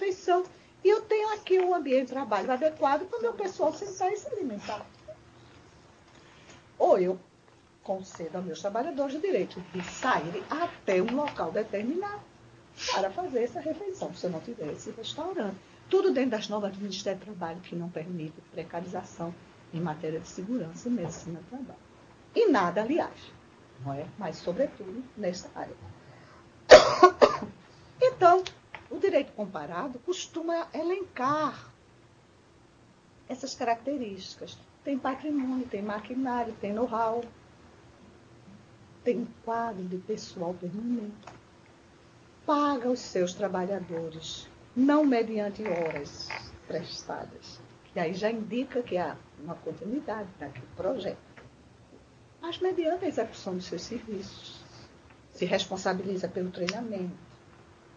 refeição. E eu tenho aqui um ambiente de trabalho adequado para o meu pessoal sentar e se alimentar. Ou eu concedo aos meus trabalhadores o direito de sair até um local determinado para fazer essa refeição, se eu não tiver esse restaurante. Tudo dentro das normas do Ministério do Trabalho, que não permite precarização em matéria de segurança e medicina do trabalho. E nada, aliás, não é? Mas, sobretudo, nessa área. Então, o direito comparado costuma elencar essas características. Tem patrimônio, tem maquinário, tem know-how, tem um quadro de pessoal permanente. Paga os seus trabalhadores, não mediante horas prestadas. E aí já indica que há uma continuidade daquele projeto. Mas mediante a execução dos seus serviços. Se responsabiliza pelo treinamento,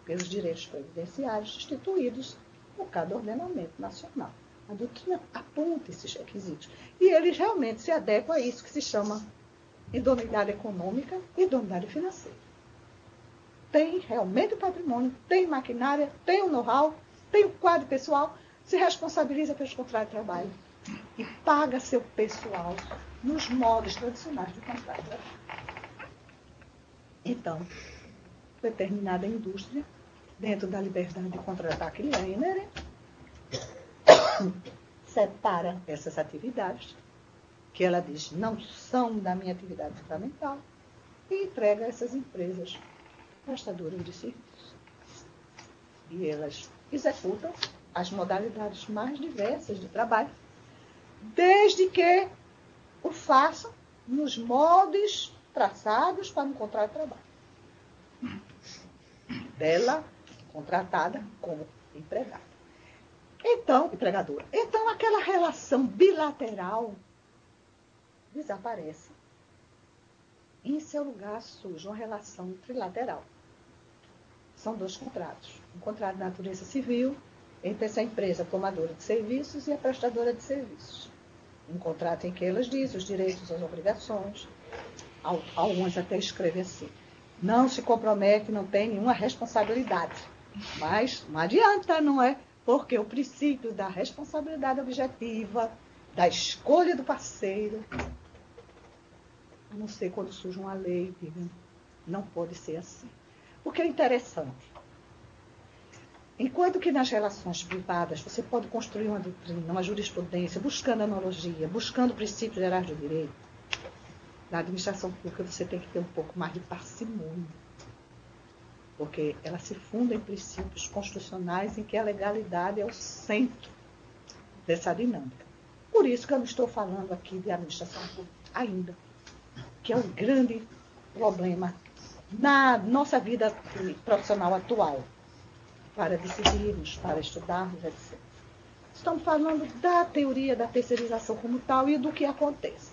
pelos direitos previdenciários instituídos por cada ordenamento nacional. A doutrina aponta esses requisitos. E eles realmente se adequam a isso que se chama idoneidade econômica e idoneidade financeira. Tem realmente o patrimônio, tem maquinária, tem o know-how, tem o quadro pessoal, se responsabiliza pelos contratos de trabalho e paga seu pessoal nos moldes tradicionais do contrato de trabalho. Então, determinada indústria, dentro da liberdade de contratar que lhe é inerente, separa essas atividades, que ela diz não são da minha atividade fundamental, e entrega a essas empresas prestadoras de serviços. E elas executam as modalidades mais diversas de trabalho, desde que o façam nos moldes traçados para um contrato de trabalho. Dela, contratada como empregada. Então, empregadora. Então, aquela relação bilateral desaparece. Em seu lugar surge uma relação trilateral. São 2 contratos. Um contrato de natureza civil entre essa empresa tomadora de serviços e a prestadora de serviços. Um contrato em que elas dizem os direitos e as obrigações. Alguns até escrevem assim: não se compromete, não tem nenhuma responsabilidade. Mas não adianta, não é? Porque o princípio da responsabilidade objetiva, da escolha do parceiro, a não ser quando surge uma lei, não pode ser assim. Porque é interessante. Enquanto que nas relações privadas você pode construir uma doutrina, uma jurisprudência, buscando analogia, buscando princípios gerais do direito, na administração pública você tem que ter um pouco mais de parcimônia. Porque ela se funda em princípios constitucionais em que a legalidade é o centro dessa dinâmica. Por isso que eu não estou falando aqui de administração pública ainda, que é um grande problema na nossa vida profissional atual, para decidirmos, para estudarmos, etc. Estamos falando da teoria da terceirização como tal e do que acontece.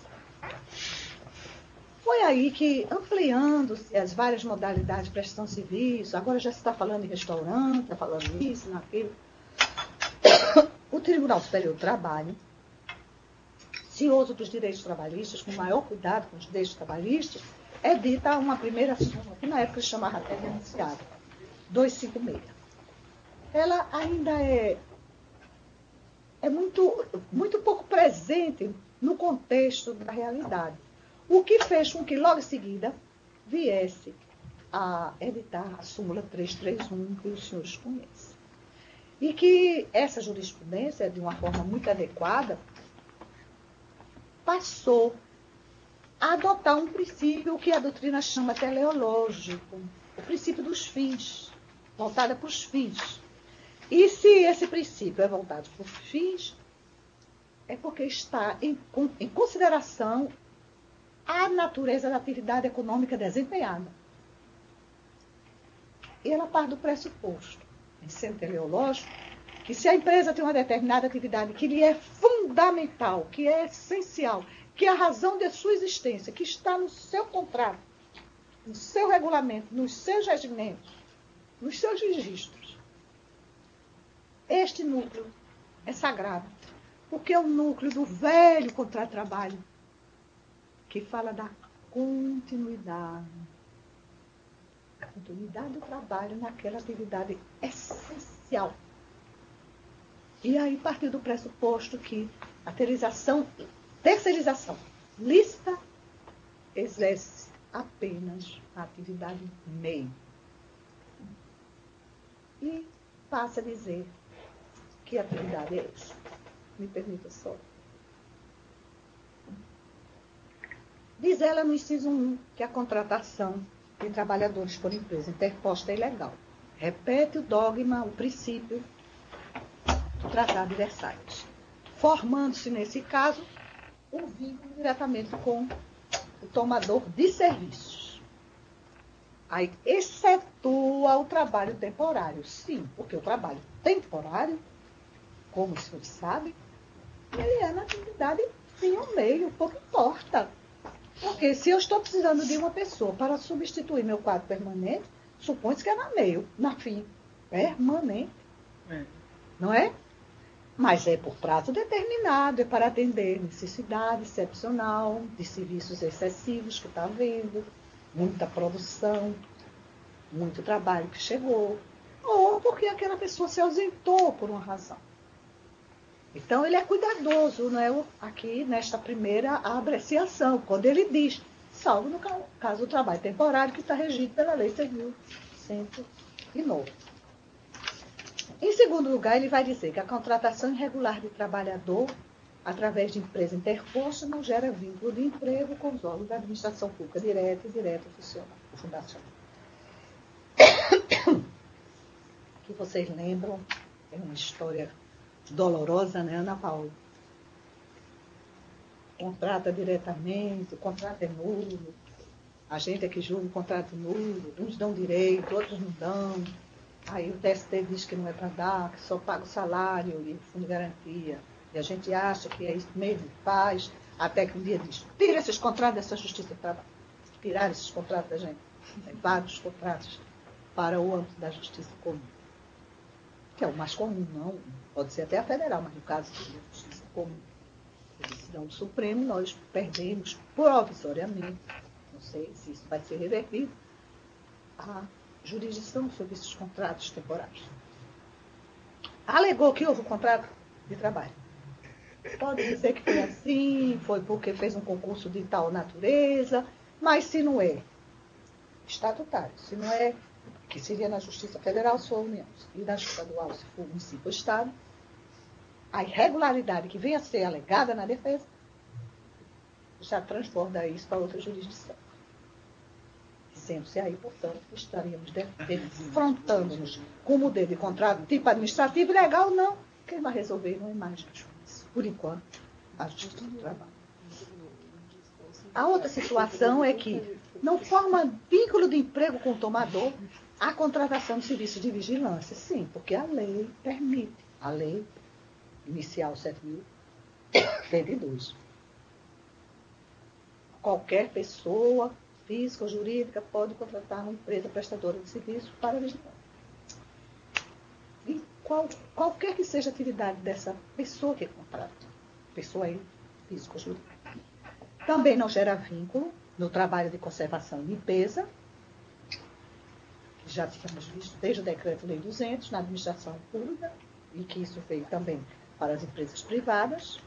Foi aí que, ampliando-se as várias modalidades de prestação de serviço, agora já se está falando em restaurante, está falando nisso, naquilo, o Tribunal Superior do Trabalho, cioso dos direitos trabalhistas, com maior cuidado com os direitos trabalhistas, edita uma primeira súmula, que na época se chamava até de enunciado, 256. Ela ainda é muito pouco presente no contexto da realidade. O que fez com que logo em seguida viesse a editar a súmula 331, que os senhores conhecem. E que essa jurisprudência, de uma forma muito adequada, passou a adotar um princípio que a doutrina chama teleológico, o princípio dos fins, voltada para os fins. E se esse princípio é voltado para os fins, é porque está em consideração a natureza da atividade econômica desempenhada. E ela parte do pressuposto, em sendo teleológico, que se a empresa tem uma determinada atividade que lhe é fundamental, que é essencial, que é a razão de sua existência, que está no seu contrato, no seu regulamento, nos seus regimentos, nos seus registros, este núcleo é sagrado, porque é o núcleo do velho contrato de trabalho, que fala da continuidade. A continuidade do trabalho naquela atividade essencial E aí partiu do pressuposto que a terceirização lícita exerce apenas a atividade meio. E passa a dizer que atividade é essa. Me permita só. Diz ela no inciso 1 que a contratação de trabalhadores por empresa interposta é ilegal. Repete o dogma, o princípio do Tratado de Versalhes, formando-se, nesse caso, um vínculo diretamente com o tomador de serviços. Aí, excetua o trabalho temporário. Sim, porque o trabalho temporário, como o senhor sabe, ele é na atividade fim ou meio, pouco importa. Porque se eu estou precisando de uma pessoa para substituir meu quadro permanente, supõe-se que é na meio, na fim permanente. Não é? Mas é por prazo determinado, é para atender necessidade excepcional de serviços excessivos que está havendo, muita produção, muito trabalho que chegou, ou porque aquela pessoa se ausentou por uma razão. Então, ele é cuidadoso, não é? Aqui, nesta primeira apreciação, quando ele diz, salvo no caso do trabalho temporário, que está regido pela Lei 6.109. Em segundo lugar, ele vai dizer que a contratação irregular de trabalhador, através de empresa interposta, não gera vínculo de emprego com os órgãos da administração pública direta e direta fundacional. Que vocês lembram, é uma história dolorosa, né, Ana Paula? Contrata diretamente, o contrato é nulo, a gente é que julga o contrato nulo, uns dão direito, outros não dão. Aí o TST diz que não é para dar, que só paga o salário e o fundo de garantia. E a gente acha que é isso mesmo que faz, até que um dia diz, tira esses contratos dessa justiça do trabalho. Tirar esses contratos da gente. Tem vários contratos para o âmbito da justiça comum. Que é o mais comum, não. Pode ser até a federal, mas no caso da justiça comum, a decisão do Supremo, nós perdemos provisoriamente, não sei se isso vai ser revertido, a jurisdição sobre esses contratos temporários. Alegou que houve um contrato de trabalho. Pode dizer que foi assim, foi porque fez um concurso de tal natureza, mas se não é estatutário, se não é, que seria na Justiça Federal, se for a União, e na estadual, se for o município ou Estado, a irregularidade que venha a ser alegada na defesa já transborda isso para outra jurisdição. Sendo-se aí, portanto, estaríamos defrontando-nos com o modelo de contrato tipo administrativo e legal, não. Quem vai resolver não é mais a justiça. Por enquanto, a Justiça do Trabalho. A outra situação é que não forma vínculo de emprego com o tomador a contratação de serviço de vigilância. Sim, porque a lei permite. A lei inicial 7.102. Qualquer pessoa física ou jurídica pode contratar uma empresa prestadora de serviço para vigilância. E qualquer que seja a atividade dessa pessoa que contrata, pessoa aí, física ou jurídica, também não gera vínculo no trabalho de conservação e limpeza, que já tínhamos visto desde o Decreto-Lei 200, na administração pública, e que isso veio também para as empresas privadas,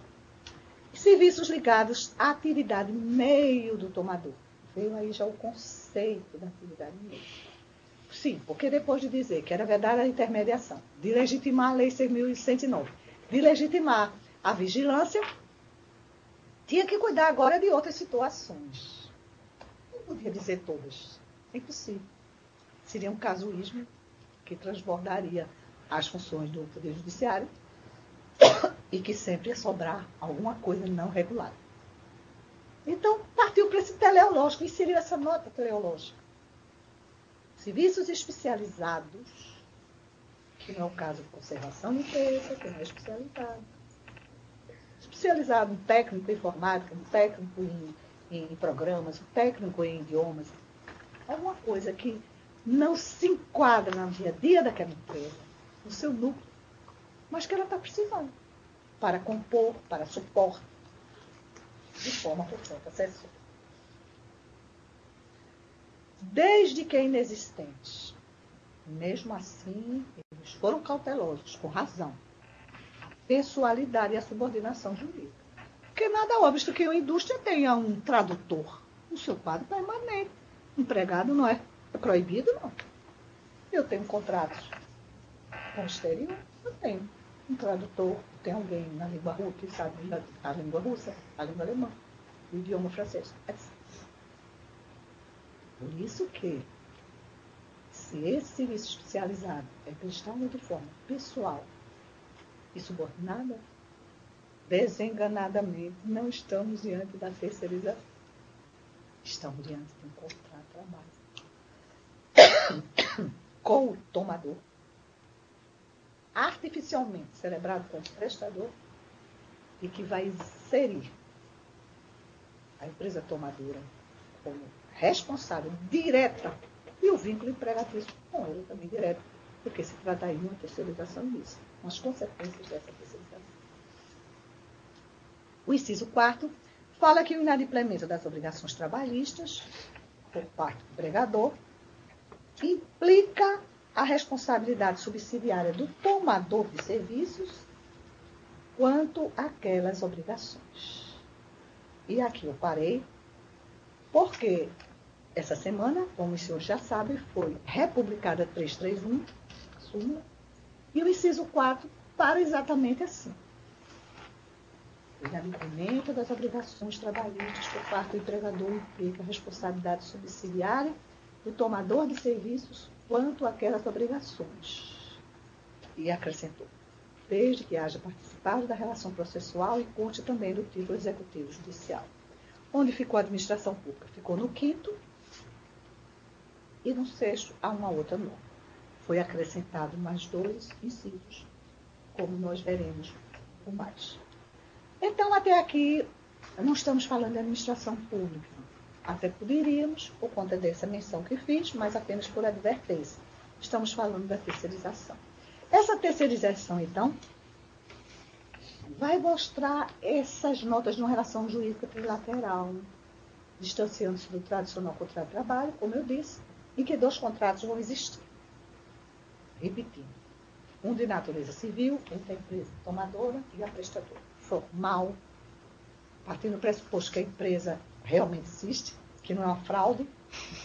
e serviços ligados à atividade meio do tomador. Veio aí já o conceito da atividade meio. Sim, porque depois de dizer que era verdade a intermediação, de legitimar a Lei 6.109, de legitimar a vigilância, tinha que cuidar agora de outras situações. Não podia dizer todas. É impossível. Seria um casuísmo que transbordaria as funções do Poder Judiciário e que sempre ia sobrar alguma coisa não regulada. Então, partiu para esse teleológico, inseriu essa nota teleológica. Serviços especializados, que não é o caso de conservação de limpeza, que não é especializado. Especializado, um técnico em informática, um técnico em programas, um técnico em idiomas. Alguma coisa que não se enquadra no dia a dia daquela empresa, no seu núcleo, mas que ela está precisando para compor, para suporte, de forma, portanto, acessória. Desde que é inexistente. Mesmo assim, eles foram cautelosos, com razão. pessoalidade e a subordinação jurídica. Porque nada óbvio que uma indústria tenha um tradutor no seu quadro permanente. Empregado não é proibido, não. Eu tenho contratos com o exterior, eu tenho um tradutor, tem alguém na língua russa que sabe a língua russa, a língua alemã, o idioma francês, etc. Por isso que, se esse serviço especializado é prestado de forma pessoal e subordinada, desenganadamente não estamos diante da terceirização. Estamos diante de um contrato de trabalho com o tomador, artificialmente celebrado com o prestador, e que vai inserir a empresa tomadora como responsável direta e o vínculo empregatício com ele também direto, porque se trata aí de uma terceirização disso, com as consequências dessa terceirização. O inciso 4º fala que o inadimplemento das obrigações trabalhistas por parte do empregador implica a responsabilidade subsidiária do tomador de serviços quanto àquelas obrigações. E aqui eu parei, porque essa semana, como os senhores já sabem, foi republicada 331, a súmula, e o inciso 4 para exatamente assim. O inadimplemento das obrigações trabalhistas por parte do empregador implica a responsabilidade subsidiária do tomador de serviços quanto àquelas obrigações. E acrescentou, desde que haja participado da relação processual e conte também do título executivo judicial. Onde ficou a administração pública? Ficou no 5º e no 6º há uma outra norma. Foi acrescentado mais 2 incisos, como nós veremos com mais. Então, até aqui, não estamos falando de administração pública. Até poderíamos, por conta dessa menção que fiz, mas apenas por advertência. Estamos falando da terceirização. Essa terceirização, então, vai mostrar essas notas de uma relação jurídica trilateral, distanciando-se do tradicional contrato de trabalho, como eu disse, em que 2 contratos vão existir. Repetindo, um de natureza civil, entre a empresa tomadora e a prestadora. Formal, partindo do pressuposto que a empresa realmente existe, que não é uma fraude,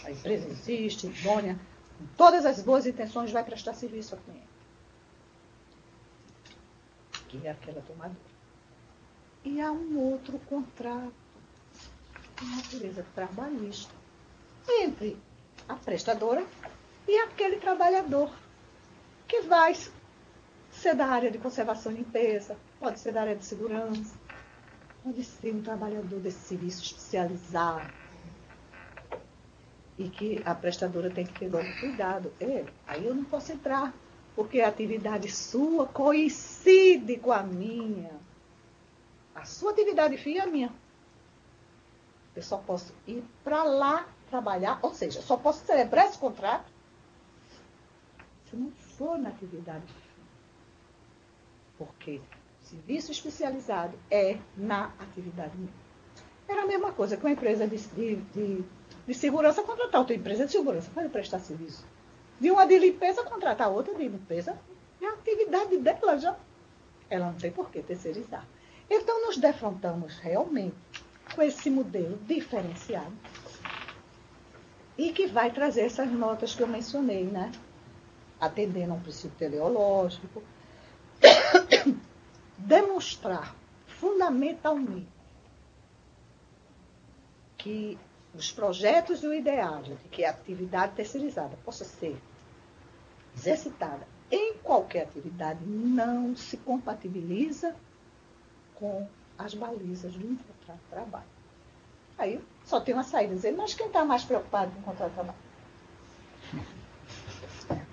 a empresa existe, idônea, com todas as boas intenções vai prestar serviço ao cliente, que é aquela tomadora. E há um outro contrato de natureza trabalhista entre a prestadora e aquele trabalhador, que vai ser da área de conservação e limpeza, pode ser da área de segurança, pode ser um trabalhador desse serviço especializado e que a prestadora tem que ter todo cuidado. Aí eu não posso entrar, porque a atividade sua coincide com a minha. A sua atividade fim é a minha. Eu só posso ir para lá trabalhar, ou seja, só posso celebrar esse contrato se não for na atividade fim. Porque serviço especializado é na atividade mesmo. Era a mesma coisa que uma empresa de segurança contratar outra empresa de segurança para prestar serviço. De uma de limpeza contratar outra de limpeza. É a atividade dela já. Ela não tem por que terceirizar. Então, nos defrontamos realmente com esse modelo diferenciado e que vai trazer essas notas que eu mencionei, né? Atendendo a um princípio teleológico, demonstrar fundamentalmente que os projetos e o ideário de que a atividade terceirizada possa ser exercitada em qualquer atividade não se compatibiliza com as balizas do contrato de trabalho. Aí só tem uma saída, dizer, mas quem está mais preocupado com o contrato de trabalho?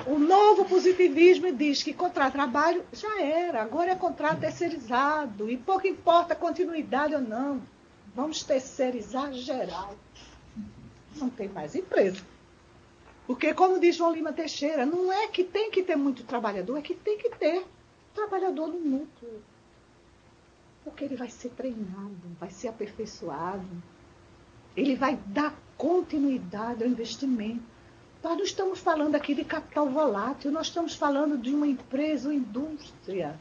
O novo positivismo diz que contrato de trabalho já era, agora é contrato terceirizado, e pouco importa a continuidade ou não. Vamos terceirizar geral. Não tem mais empresa. Porque, como diz João Lima Teixeira, não é que tem que ter muito trabalhador, é que tem que ter trabalhador no núcleo. Porque ele vai ser treinado, vai ser aperfeiçoado, ele vai dar continuidade ao investimento. Nós não estamos falando aqui de capital volátil, nós estamos falando de uma empresa, uma indústria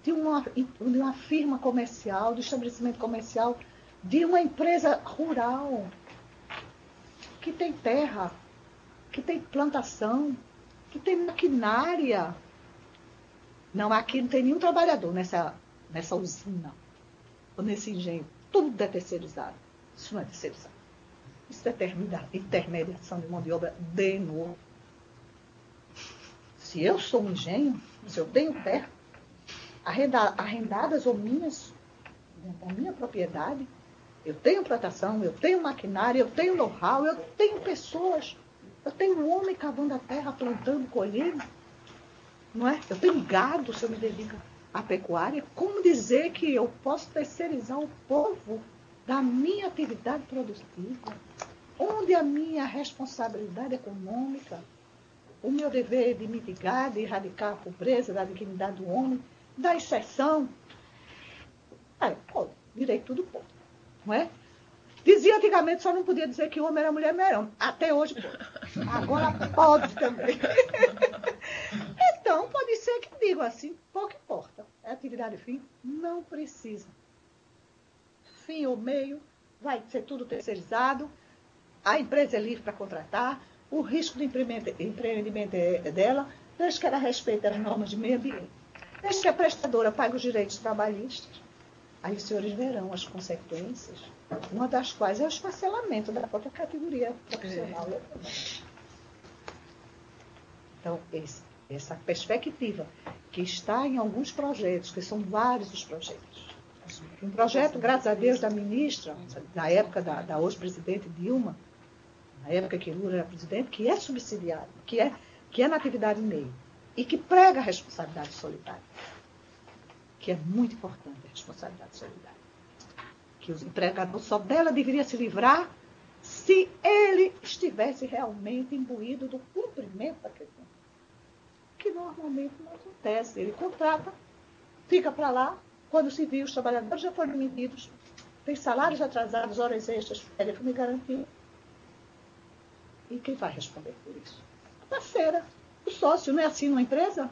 de uma firma comercial, do estabelecimento comercial, de uma empresa rural, que tem terra, que tem plantação, que tem maquinária. Não, aqui não tem nenhum trabalhador nessa usina, ou nesse engenho. Tudo é terceirizado. Isso não é terceirizado. Isso é intermediação de mão de obra de novo. Se eu sou um engenho, se eu tenho terra, arrendadas ou minhas, da minha propriedade, eu tenho plantação, eu tenho maquinária, eu tenho know-how, eu tenho pessoas, eu tenho um homem cavando a terra, plantando, colhendo, não é? Eu tenho gado, se eu me dedico à pecuária. Como dizer que eu posso terceirizar o povo da minha atividade produtiva? Onde a minha responsabilidade econômica, o meu dever de mitigar, de erradicar a pobreza, da dignidade do homem, da exceção? Pode, direito do povo, não é? Dizia antigamente, só não podia dizer que homem era mulher, não. Até hoje pode. Agora pode também. Então, pode ser que digo assim, pouco importa. É atividade fim? Não precisa. Fim ou meio, vai ser tudo terceirizado, a empresa é livre para contratar, o risco de empreendimento é dela, desde que ela respeite as normas de meio ambiente, desde que a prestadora pague os direitos trabalhistas. Aí os senhores verão as consequências, uma das quais é o esfacelamento da própria categoria profissional. Então, essa perspectiva que está em alguns projetos, que são vários os projetos. Um projeto, graças a Deus, da ministra, da época da hoje presidente Dilma, na época que Lula era presidente, que é subsidiário, que é na atividade meio, e que prega a responsabilidade solidária, que é muito importante a responsabilidade solidária. Que o empregador só dela deveria se livrar se ele estivesse realmente imbuído do cumprimento daquele contrato. Que normalmente não acontece. Ele contrata, fica para lá, quando se viu, os trabalhadores já foram demitidos, tem salários atrasados, horas extras, telefone garantia. E quem vai responder por isso? A parceira, o sócio. Não é assim numa empresa?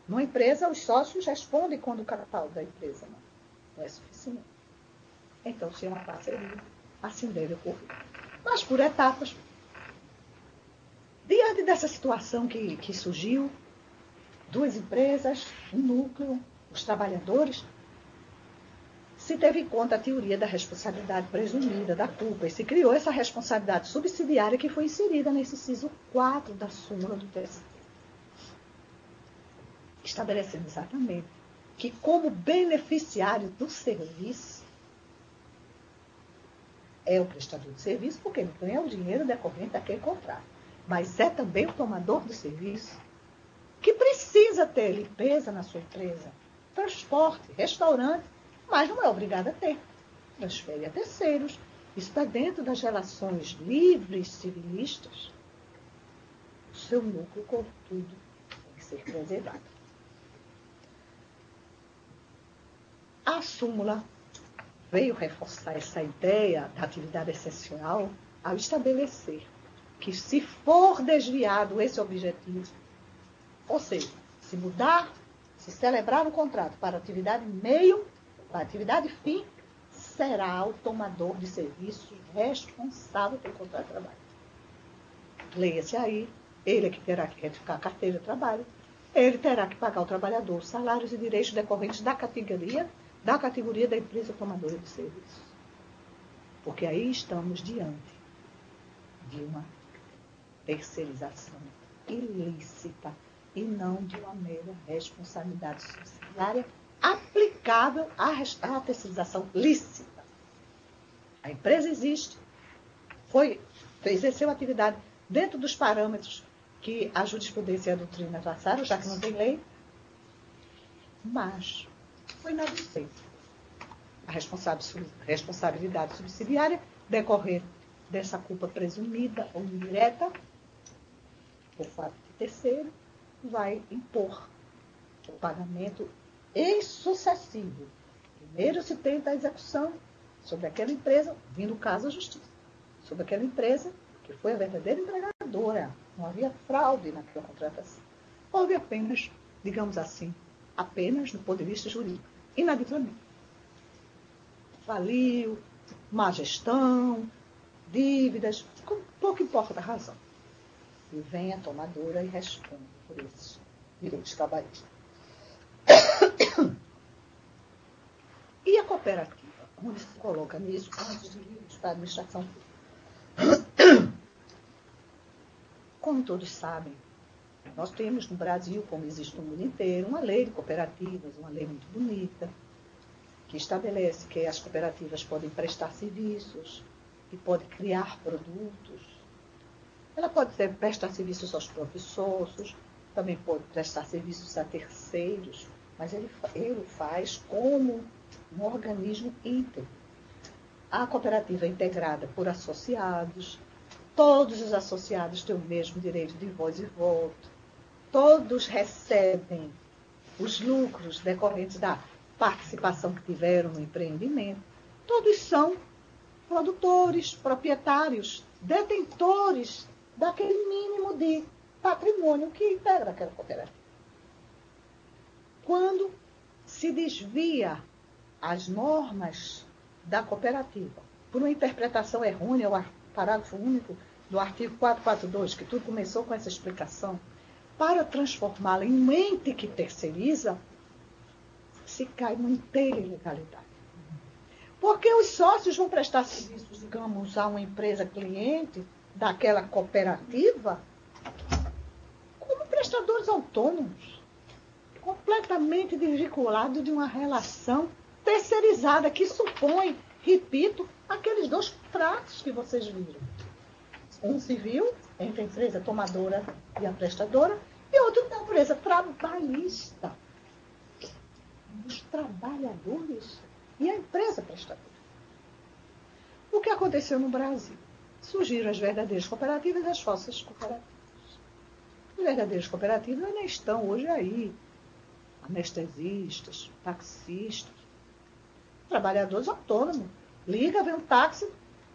Numa empresa, os sócios respondem quando o capital da empresa não é suficiente. Então, se é uma parceria, assim deve ocorrer. Mas por etapas. Diante dessa situação que surgiu, duas empresas, um núcleo, os trabalhadores, se teve em conta a teoria da responsabilidade presumida, da culpa, e se criou essa responsabilidade subsidiária que foi inserida nesse inciso 4 da súmula do TST. Estabelecendo exatamente que, como beneficiário do serviço, é o prestador de serviço, porque ele ganha o dinheiro decorrente daquele contrato. Mas é também o tomador do serviço, que precisa ter limpeza na sua empresa, transporte, restaurante, mas não é obrigado a ter. Transfere a terceiros. Isso está dentro das relações livres civilistas. O seu núcleo, contudo, tem que ser preservado. A súmula veio reforçar essa ideia da atividade essencial ao estabelecer que, se for desviado esse objetivo, ou seja, se mudar, se celebrar um contrato para atividade meio, para atividade fim, será o tomador de serviços responsável pelo contrato de trabalho. Leia-se aí, ele é que terá que retificar a carteira de trabalho, ele terá que pagar ao trabalhador os salários e direitos decorrentes da categoria da empresa tomadora de serviços. Porque aí estamos diante de uma terceirização ilícita e não de uma mera responsabilidade subsidiária aplicável à terceirização lícita. A empresa existe, exerceu atividade dentro dos parâmetros que a jurisprudência e a doutrina traçaram, já que não tem lei, mas foi inadmissível. A responsabilidade subsidiária decorrer dessa culpa presumida ou indireta, por fato de terceiro, vai impor o pagamento sucessivo. Primeiro se tenta a execução sobre aquela empresa, vindo o caso à justiça, sobre aquela empresa que foi a verdadeira empregadora. Não havia fraude naquela contratação. Houve apenas, digamos assim, apenas do ponto de vista jurídico. Inadiplamente. Faliu, má gestão, dívidas, pouco importa a razão. E vem a tomadora e responde por esses direitos trabalhistas. E a cooperativa, onde se coloca nisso antes de livros para a administração pública? Como todos sabem, nós temos no Brasil, como existe no mundo inteiro, uma lei de cooperativas, uma lei muito bonita, que estabelece que as cooperativas podem prestar serviços, que podem criar produtos. Ela pode prestar serviços aos próprios sócios, também pode prestar serviços a terceiros, mas ele faz como um organismo íntegro. A cooperativa é integrada por associados, todos os associados têm o mesmo direito de voz e voto, todos recebem os lucros decorrentes da participação que tiveram no empreendimento, todos são produtores, proprietários, detentores daquele mínimo de patrimônio que integra aquela cooperativa. Quando se desvia as normas da cooperativa por uma interpretação errônea, o parágrafo único do artigo 442, que tudo começou com essa explicação, para transformá-la em um ente que terceiriza, se cai numa inteira ilegalidade. Porque os sócios vão prestar serviços, digamos, a uma empresa cliente daquela cooperativa como prestadores autônomos, completamente desvinculados de uma relação terceirizada que supõe, repito, aqueles dois pratos que vocês viram. Um civil, entre a empresa tomadora e a prestadora, e outro da empresa trabalhista. Os trabalhadores e a empresa prestadora. O que aconteceu no Brasil? Surgiram as verdadeiras cooperativas e as falsas cooperativas. As verdadeiras cooperativas ainda estão hoje aí. Anestesistas, taxistas, trabalhadores autônomos. Liga, vem um táxi,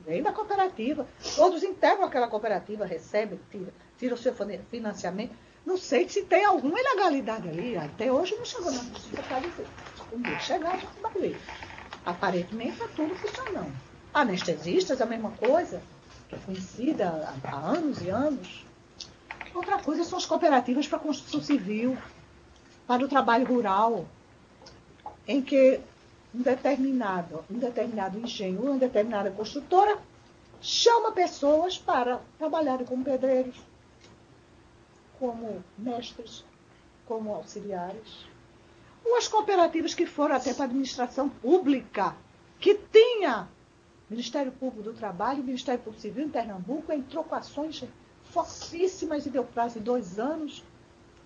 vem da cooperativa. Todos integram aquela cooperativa, recebem, tiram o seu financiamento. Não sei se tem alguma ilegalidade ali. Até hoje não chegou na justiça para dizer. Um dia chegar, já vai ver. Aparentemente está tudo funcionando. Anestesistas, a mesma coisa, que é conhecida há anos e anos. Outra coisa são as cooperativas para a construção civil, para o trabalho rural, em que um determinado engenho, uma determinada construtora, chama pessoas para trabalharem como pedreiros, como mestres, como auxiliares. Ou as cooperativas que foram até para a administração pública, que tinha Ministério Público do Trabalho, Ministério Público Civil em Pernambuco, entrou com ações fortíssimas e deu prazo de 2 anos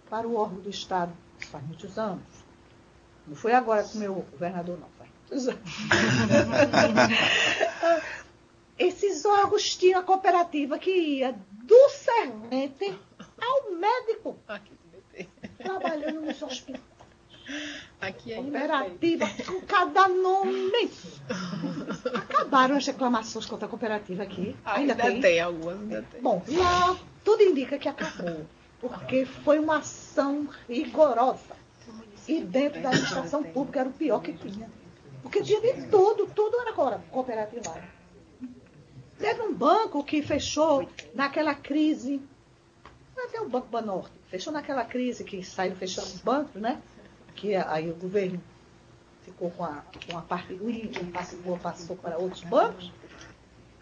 para o órgão do Estado. Isso faz muitos anos. Não foi agora com o meu governador, não. Faz muitos anos. Esses órgãos tinham a cooperativa que ia do servente ao médico, trabalhando nos hospitais. Aqui Cooperativa com cada nome. Acabaram as reclamações contra a cooperativa aqui. Ainda tem algumas, ainda tem. Bom, lá tudo indica que acabou, porque foi uma ação rigorosa. E dentro da administração pública era o pior que tinha. Porque tinha de tudo era cooperativado. Teve um banco que fechou naquela crise, até o Banco Banorte, fechou naquela crise que saiu fechando os bancos, né? Que aí o governo ficou com a parte ruim, passou para outros bancos,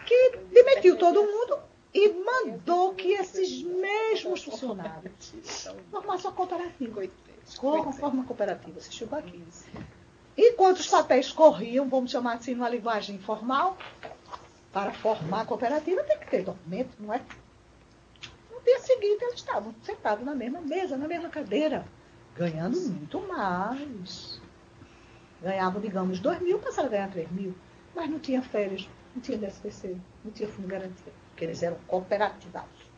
que demitiu todo mundo e mandou que esses mesmos funcionários formassem uma cooperativa. Conforme uma cooperativa, você chegou aqui. Enquanto os papéis corriam, vamos chamar assim, numa linguagem informal, para formar a cooperativa tem que ter documento, não é? No dia seguinte eles estavam sentados na mesma mesa, na mesma cadeira, ganhando muito mais. Ganhavam, digamos, 2.000, passaram a ganhar 3.000. Mas não tinha férias, não tinha DSPC, não tinha fundo de garantia, porque eles eram cooperativados.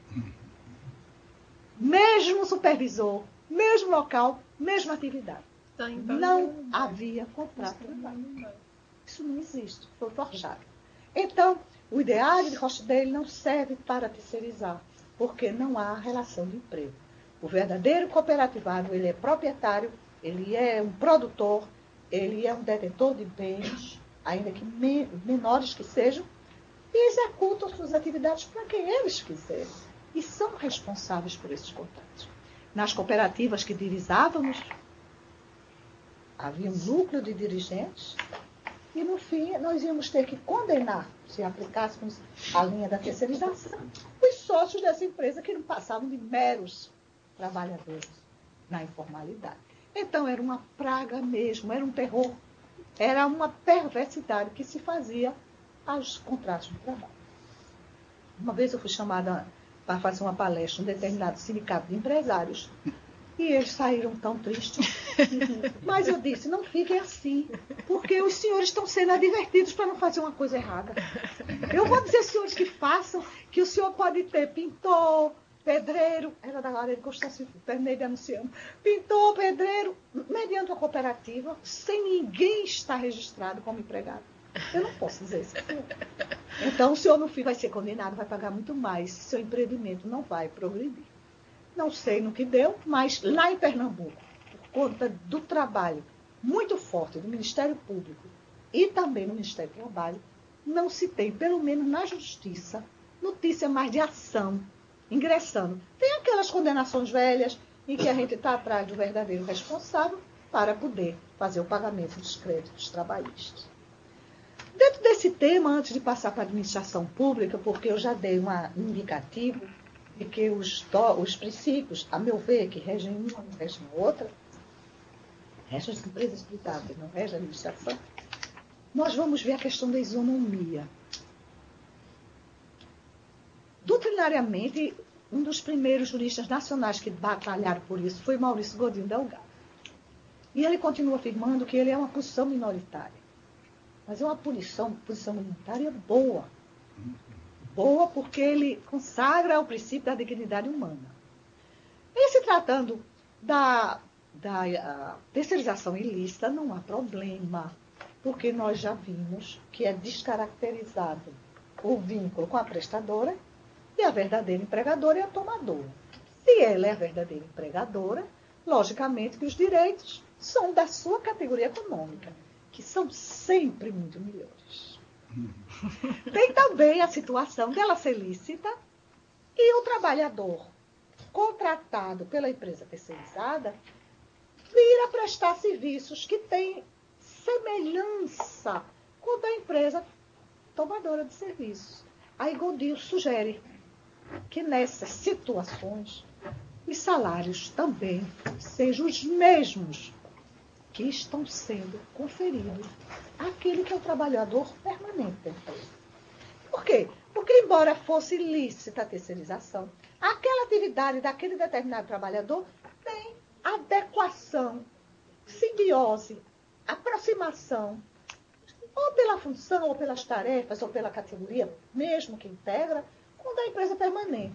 Mesmo supervisor, mesmo local, mesma atividade. Não havia contrato de trabalho. Isso não existe, foi forjado. Então, o ideário de Rochdale não serve para terceirizar, porque não há relação de emprego. O verdadeiro cooperativado, ele é proprietário ele é um produtor, ele é um detentor de bens, ainda que menores que sejam, e executam suas atividades para quem eles quiserem. E são responsáveis por esses contratos. Nas cooperativas que divisávamos, havia um núcleo de dirigentes e, no fim, nós íamos ter que condenar, se aplicássemos a linha da terceirização, os sócios dessa empresa que não passavam de meros trabalhadores na informalidade. Então, era uma praga mesmo, era um terror, era uma perversidade que se fazia aos contratos de trabalho. Uma vez eu fui chamada para fazer uma palestra em um determinado sindicato de empresários e eles saíram tão tristes. Mas eu disse, não fiquem assim, porque os senhores estão sendo advertidos para não fazer uma coisa errada. Eu vou dizer, senhores, que façam, que o senhor pode ter pintor, pedreiro, era da área de construção civil, terminei denunciando, pintor, pedreiro, mediante uma cooperativa, sem ninguém estar registrado como empregado. Eu não posso dizer isso. Então, o senhor, no fim, vai ser condenado, vai pagar muito mais, seu empreendimento não vai progredir. Não sei no que deu, mas lá em Pernambuco, por conta do trabalho muito forte do Ministério Público e também no Ministério do Trabalho, não se tem, pelo menos na Justiça, notícia mais de ação ingressando. Tem aquelas condenações velhas em que a gente está atrás do verdadeiro responsável para poder fazer o pagamento dos créditos trabalhistas. Dentro desse tema, antes de passar para a administração pública, porque eu já dei um indicativo de que os princípios, a meu ver, que regem uma, não regem outra, regem as empresas privadas, não regem a administração, nós vamos ver a questão da isonomia. Doutrinariamente, um dos primeiros juristas nacionais que batalharam por isso foi Maurício Godinho Delgado. E ele continua afirmando que ele é uma posição minoritária. Mas é uma posição minoritária boa. Boa porque ele consagra o princípio da dignidade humana. E se tratando da terceirização ilícita, não há problema, porque nós já vimos que é descaracterizado o vínculo com a prestadora e a verdadeira empregadora é a tomadora. Se ela é a verdadeira empregadora, logicamente que os direitos são da sua categoria econômica, que são sempre muito melhores. Tem também a situação dela ser lícita e o trabalhador contratado pela empresa terceirizada vir a prestar serviços que têm semelhança com a da empresa tomadora de serviços. Aí Godinho sugere que nessas situações os salários também sejam os mesmos que estão sendo conferidos àquele que é o trabalhador permanente da empresa. Por quê? Porque, embora fosse lícita a terceirização, aquela atividade daquele determinado trabalhador tem adequação, simbiose, aproximação, ou pela função, ou pelas tarefas, ou pela categoria, mesmo que integra, com da empresa permanente.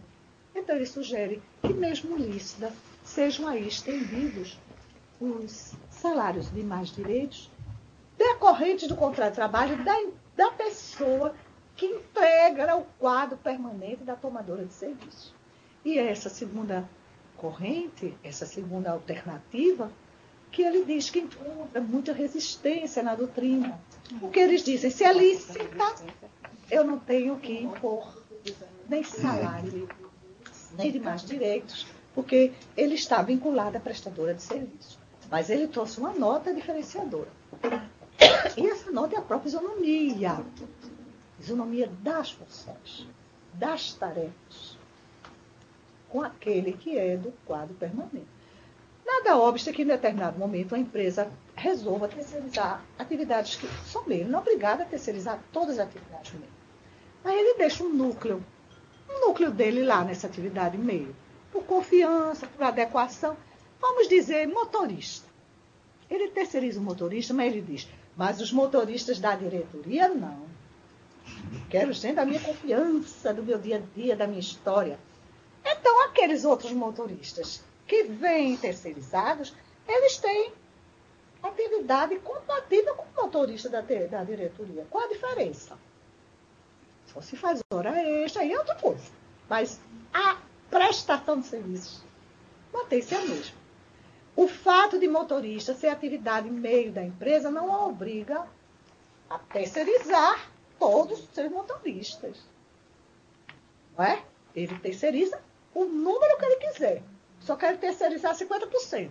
Então, ele sugere que, mesmo lícita, sejam aí estendidos os salários de mais direitos decorrentes do contrato de trabalho da pessoa que integra o quadro permanente da tomadora de serviço. E essa segunda corrente, essa segunda alternativa, que ele diz que encontra muita resistência na doutrina. Porque eles dizem, se é lícita, eu não tenho que impor nem salário, nem demais direitos, porque ele está vinculado à prestadora de serviço. Mas ele trouxe uma nota diferenciadora. E essa nota é a própria isonomia. Isonomia das funções, das tarefas, com aquele que é do quadro permanente. Nada obsta que, em determinado momento, a empresa resolva terceirizar atividades que são meio. Não é obrigada a terceirizar todas as atividades meio. Mas ele deixa um núcleo dele lá nessa atividade meio. Por confiança, por adequação. Vamos dizer, motorista. Ele terceiriza o motorista, mas ele diz, mas os motoristas da diretoria, não. Quero gente da minha confiança, do meu dia a dia, da minha história. Então, aqueles outros motoristas que vêm terceirizados, eles têm atividade compatível com o motorista da diretoria. Qual a diferença? Só se faz hora extra, aí é outra coisa. Mas a prestação de serviços mantém-se a mesma. O fato de motorista ser atividade meio da empresa não a obriga a terceirizar todos os seus motoristas. Não é? Ele terceiriza o número que ele quiser. Só quer terceirizar 50%.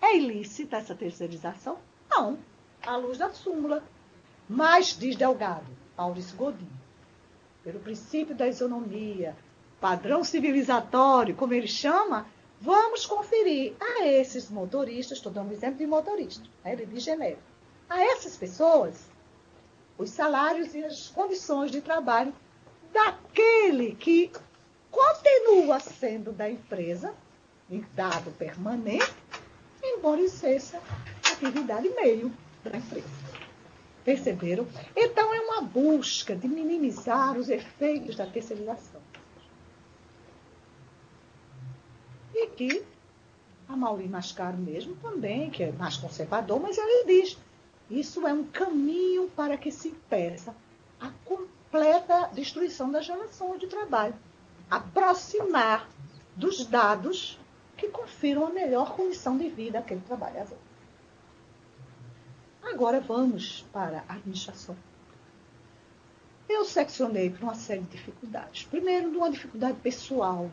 É ilícita essa terceirização? Não, à luz da súmula. Mas, diz Delgado, Maurício Godinho, pelo princípio da isonomia, padrão civilizatório, como ele chama, vamos conferir a esses motoristas, estou dando um exemplo de motorista, né, de genérico, a essas pessoas, os salários e as condições de trabalho daquele que continua sendo da empresa, em dado permanente, embora exerça atividade meio da empresa. Perceberam? Então, é uma busca de minimizar os efeitos da terceirização. E que a Mauri Mascaro mesmo também, que é mais conservador, mas ele diz, isso é um caminho para que se impeça a completa destruição das relações de trabalho. Aproximar dos dados que confiram a melhor condição de vida àquele trabalhador. Agora vamos para a administração. Eu seccionei por uma série de dificuldades. Primeiro, de uma dificuldade pessoal.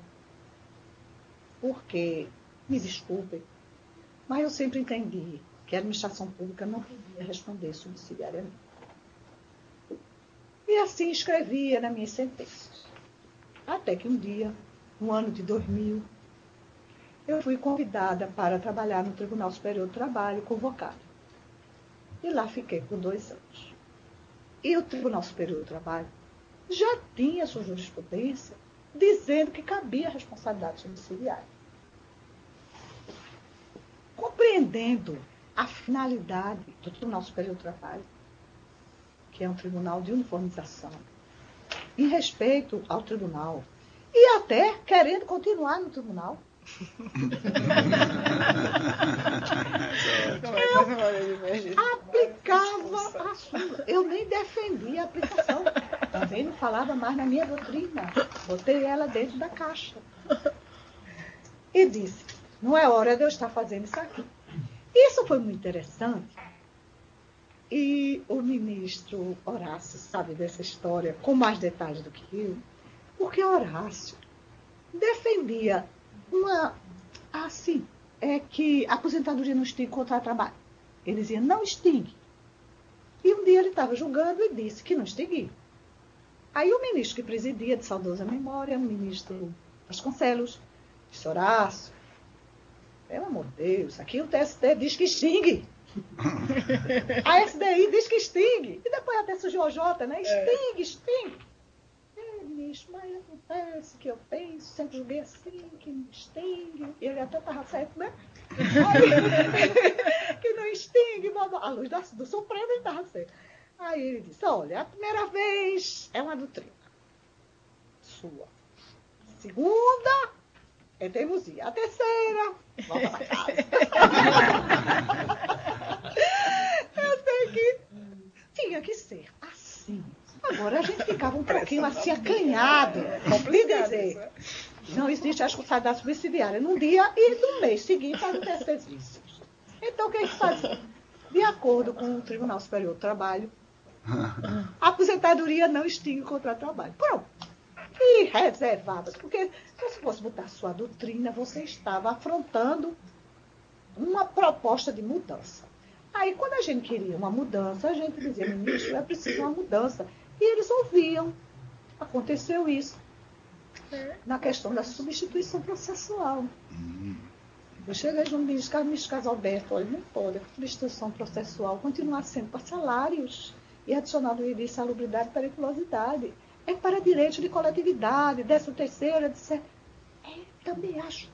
Porque, me desculpem, mas eu sempre entendi que a administração pública não podia responder subsidiariamente. E assim escrevia nas minhas sentenças. Até que um dia, no ano de 2000, eu fui convidada para trabalhar no Tribunal Superior do Trabalho, convocada. E lá fiquei por 2 anos. E o Tribunal Superior do Trabalho já tinha sua jurisprudência dizendo que cabia responsabilidade subsidiária. Compreendendo a finalidade do Tribunal Superior do Trabalho, que é um tribunal de uniformização, em respeito ao tribunal, e até querendo continuar no tribunal, eu aplicava a súmula. Eu nem defendia a aplicação. Também não falava mais na minha doutrina. Botei ela dentro da caixa. E disse, não é hora de eu estar fazendo isso aqui. Isso foi muito interessante. E o ministro Horácio sabe dessa história com mais detalhes do que eu, porque Horácio defendia que a aposentadoria não extingue contra o trabalho. Ele dizia, não extingue. E um dia ele estava julgando e disse que não extinguia. Aí o ministro que presidia, de saudosa memória, o ministro Vasconcelos, disse, Horácio, pelo amor de Deus, aqui o TST diz que extingue. A SDI diz que extingue. E depois até surgiu o J, né? Extingue. Ministro, mas acontece que eu penso, sempre julguei assim, que não extingue. E ele até estava certo, né? Aí, que não extingue, à luz do Supremo ele estava certo. Aí ele disse, olha, a primeira vez é uma doutrina sua. A segunda é teimosia. A terceira, volta para casa. Eu sei que tinha que ser assim. Agora a gente ficava um pouquinho assim acanhado de dizer, não existe a responsabilidade subsidiária num dia e no mês seguinte faz o terceiro serviço. Então o que a gente fazia? De acordo com o Tribunal Superior do Trabalho, a aposentadoria não extingue o contrato de trabalho. Pronto. E reservadas, porque se você fosse botar sua doutrina, você estava afrontando uma proposta de mudança. Aí, quando a gente queria uma mudança, a gente dizia, ministro, é preciso uma mudança. E eles ouviam. Aconteceu isso na questão da substituição processual. Eu cheguei no ministro Casalberto, olha, não pode a substituição processual continuar sendo para salários e adicional de insalubridade e periculosidade. É para direito de coletividade, 13º, etc. Também acho.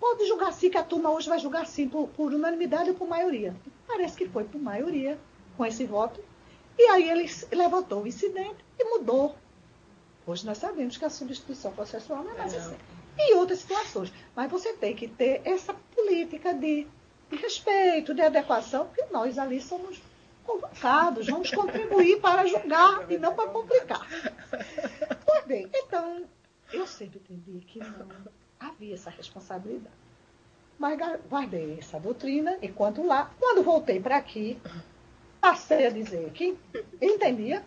Pode julgar sim, que a turma hoje vai julgar sim por unanimidade ou por maioria. Parece que foi por maioria com esse voto. E aí ele levantou o incidente e mudou. Hoje nós sabemos que a substituição processual não é mais assim. E outras situações. Mas você tem que ter essa política de respeito, de adequação, porque nós ali somos convocados, vamos contribuir para julgar e não para complicar. Pois bem, então, eu sempre entendi que não havia essa responsabilidade. Mas guardei essa doutrina enquanto lá. Quando voltei para aqui, passei a dizer que entendia,